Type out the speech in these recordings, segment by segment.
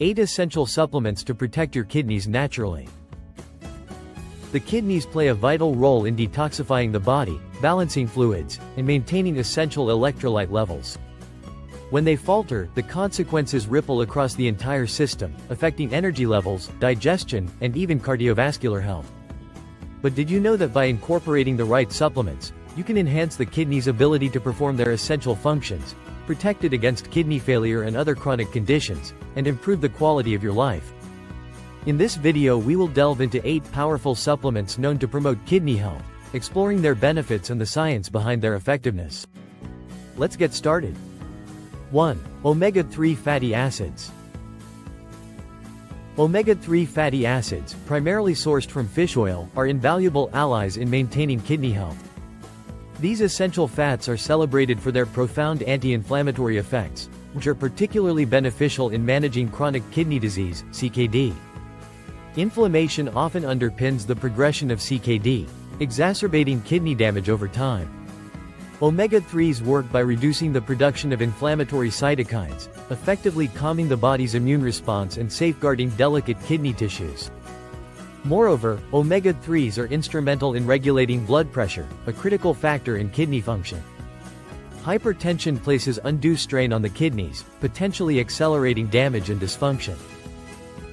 8 essential supplements to protect your kidneys naturally. The kidneys play a vital role in detoxifying the body, balancing fluids, and maintaining essential electrolyte levels. When they falter, the consequences ripple across the entire system, affecting energy levels, digestion, and even cardiovascular health. But did you know that by incorporating the right supplements, you can enhance the kidney's ability to perform their essential functions, protect it against kidney failure and other chronic conditions, and improve the quality of your life? In this video we will delve into 8 powerful supplements known to promote kidney health, exploring their benefits and the science behind their effectiveness. Let's get started. 1. Omega-3 fatty acids. Omega-3 fatty acids, primarily sourced from fish oil, are invaluable allies in maintaining kidney health. These essential fats are celebrated for their profound anti-inflammatory effects, which are particularly beneficial in managing chronic kidney disease, CKD. Inflammation often underpins the progression of CKD, exacerbating kidney damage over time. Omega-3s work by reducing the production of inflammatory cytokines, effectively calming the body's immune response and safeguarding delicate kidney tissues. Moreover, omega-3s are instrumental in regulating blood pressure, a critical factor in kidney function. Hypertension places undue strain on the kidneys, potentially accelerating damage and dysfunction.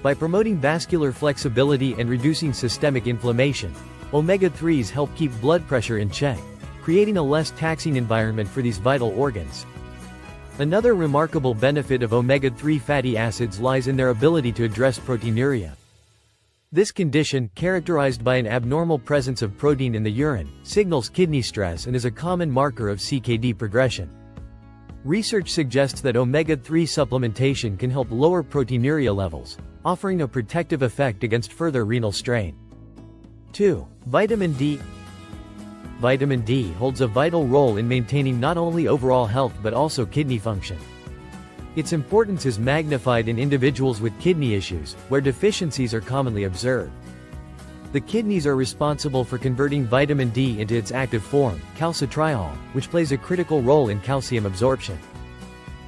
By promoting vascular flexibility and reducing systemic inflammation, omega-3s help keep blood pressure in check, creating a less taxing environment for these vital organs. Another remarkable benefit of omega-3 fatty acids lies in their ability to address proteinuria. This condition, characterized by an abnormal presence of protein in the urine, signals kidney stress and is a common marker of CKD progression. Research suggests that omega-3 supplementation can help lower proteinuria levels, offering a protective effect against further renal strain. 2. Vitamin D. Vitamin D holds a vital role in maintaining not only overall health but also kidney function. Its importance is magnified in individuals with kidney issues, where deficiencies are commonly observed. The kidneys are responsible for converting vitamin D into its active form, calcitriol, which plays a critical role in calcium absorption.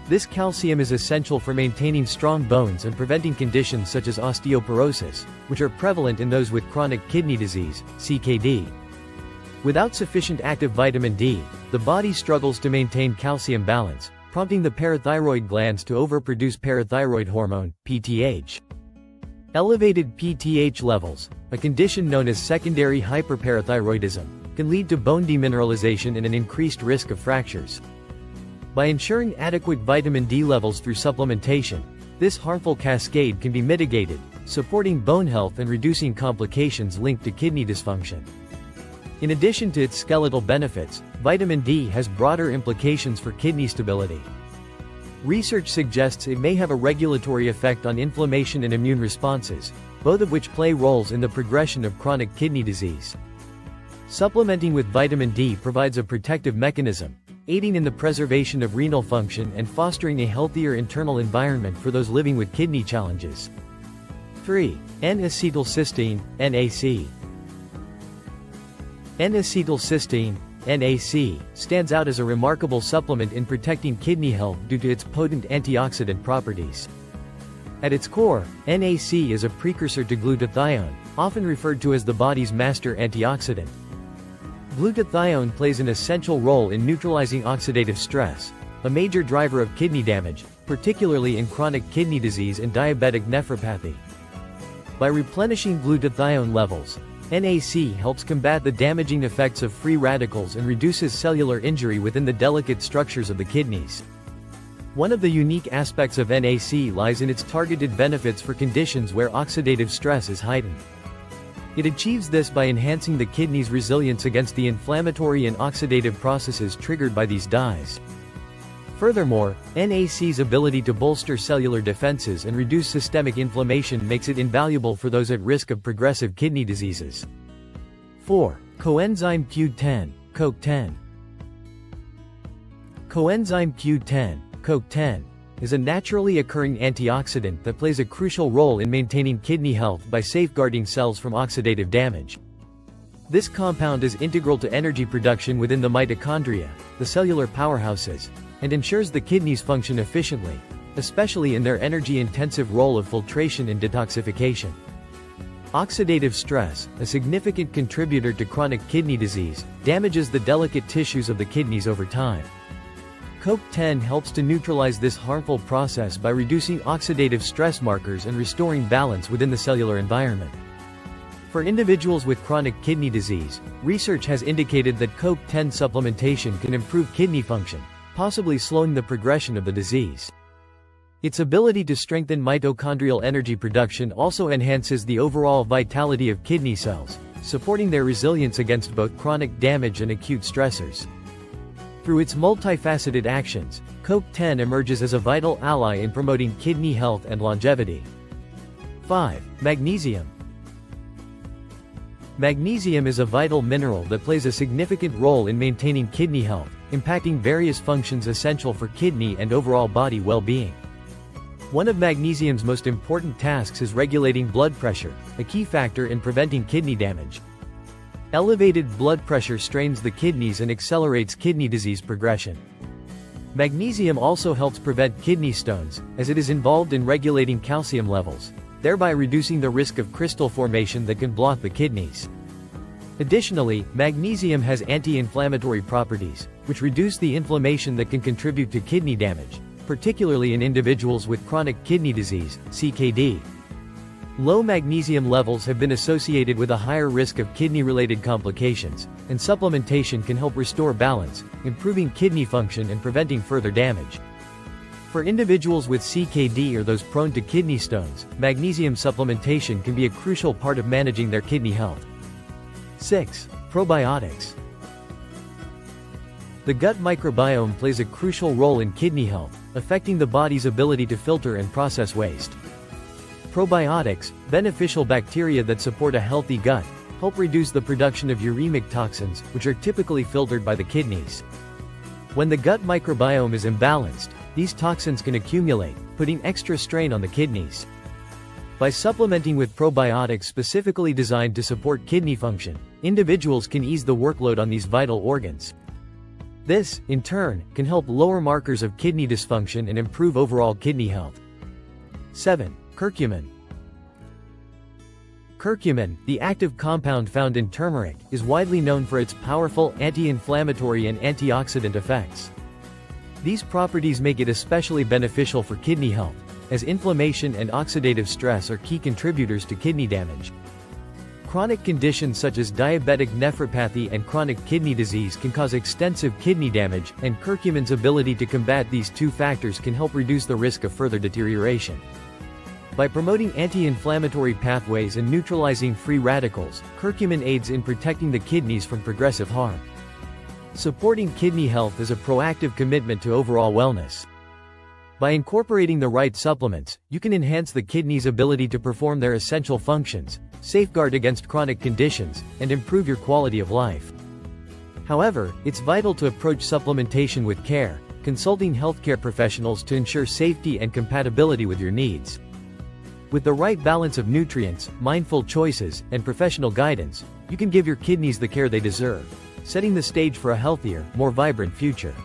This calcium is essential for maintaining strong bones and preventing conditions such as osteoporosis, which are prevalent in those with chronic kidney disease, CKD. Without sufficient active vitamin D, the body struggles to maintain calcium balance, prompting the parathyroid glands to overproduce parathyroid hormone, PTH. Elevated PTH levels, a condition known as secondary hyperparathyroidism, can lead to bone demineralization and an increased risk of fractures. By ensuring adequate vitamin D levels through supplementation, this harmful cascade can be mitigated, supporting bone health and reducing complications linked to kidney dysfunction. In addition to its skeletal benefits, vitamin D has broader implications for kidney stability. Research suggests it may have a regulatory effect on inflammation and immune responses, both of which play roles in the progression of chronic kidney disease. Supplementing with vitamin D provides a protective mechanism, aiding in the preservation of renal function and fostering a healthier internal environment for those living with kidney challenges. 3. N-acetylcysteine, NAC. N-acetylcysteine, NAC, stands out as a remarkable supplement in protecting kidney health due to its potent antioxidant properties. At its core, NAC is a precursor to glutathione, often referred to as the body's master antioxidant. Glutathione plays an essential role in neutralizing oxidative stress, a major driver of kidney damage, particularly in chronic kidney disease and diabetic nephropathy. By replenishing glutathione levels, NAC helps combat the damaging effects of free radicals and reduces cellular injury within the delicate structures of the kidneys. One of the unique aspects of NAC lies in its targeted benefits for conditions where oxidative stress is heightened. It achieves this by enhancing the kidney's resilience against the inflammatory and oxidative processes triggered by these dyes. Furthermore, NAC's ability to bolster cellular defenses and reduce systemic inflammation makes it invaluable for those at risk of progressive kidney diseases. 4. Coenzyme Q10, CoQ10. Coenzyme Q10, CoQ10, is a naturally occurring antioxidant that plays a crucial role in maintaining kidney health by safeguarding cells from oxidative damage. This compound is integral to energy production within the mitochondria, the cellular powerhouses, and ensures the kidneys function efficiently, especially in their energy-intensive role of filtration and detoxification. Oxidative stress, a significant contributor to chronic kidney disease, damages the delicate tissues of the kidneys over time. CoQ10 helps to neutralize this harmful process by reducing oxidative stress markers and restoring balance within the cellular environment. For individuals with chronic kidney disease, research has indicated that CoQ10 supplementation can improve kidney function, possibly slowing the progression of the disease. Its ability to strengthen mitochondrial energy production also enhances the overall vitality of kidney cells, supporting their resilience against both chronic damage and acute stressors. Through its multifaceted actions, CoQ10 emerges as a vital ally in promoting kidney health and longevity. 5. Magnesium. Magnesium is a vital mineral that plays a significant role in maintaining kidney health, impacting various functions essential for kidney and overall body well-being. One of magnesium's most important tasks is regulating blood pressure, a key factor in preventing kidney damage. Elevated blood pressure strains the kidneys and accelerates kidney disease progression. Magnesium also helps prevent kidney stones, as it is involved in regulating calcium levels, thereby reducing the risk of crystal formation that can block the kidneys. Additionally, magnesium has anti-inflammatory properties, which reduce the inflammation that can contribute to kidney damage, particularly in individuals with chronic kidney disease, CKD. Low magnesium levels have been associated with a higher risk of kidney-related complications, and supplementation can help restore balance, improving kidney function and preventing further damage. For individuals with CKD or those prone to kidney stones, magnesium supplementation can be a crucial part of managing their kidney health. 6. Probiotics. The gut microbiome plays a crucial role in kidney health, affecting the body's ability to filter and process waste. Probiotics, beneficial bacteria that support a healthy gut, help reduce the production of uremic toxins, which are typically filtered by the kidneys. When the gut microbiome is imbalanced, these toxins can accumulate, putting extra strain on the kidneys. By supplementing with probiotics specifically designed to support kidney function, individuals can ease the workload on these vital organs. This, in turn, can help lower markers of kidney dysfunction and improve overall kidney health. 7. Curcumin. Curcumin, the active compound found in turmeric, is widely known for its powerful anti-inflammatory and antioxidant effects. These properties make it especially beneficial for kidney health, as inflammation and oxidative stress are key contributors to kidney damage. Chronic conditions such as diabetic nephropathy and chronic kidney disease can cause extensive kidney damage, and curcumin's ability to combat these two factors can help reduce the risk of further deterioration. By promoting anti-inflammatory pathways and neutralizing free radicals, curcumin aids in protecting the kidneys from progressive harm. Supporting kidney health is a proactive commitment to overall wellness. By incorporating the right supplements, you can enhance the kidney's ability to perform their essential functions, safeguard against chronic conditions, and improve your quality of life. However, it's vital to approach supplementation with care, consulting healthcare professionals to ensure safety and compatibility with your needs. With the right balance of nutrients, mindful choices, and professional guidance, you can give your kidneys the care they deserve, setting the stage for a healthier, more vibrant future.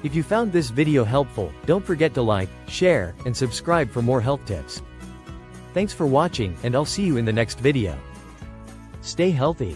If you found this video helpful, don't forget to like, share, and subscribe for more health tips. Thanks for watching, and I'll see you in the next video. Stay healthy.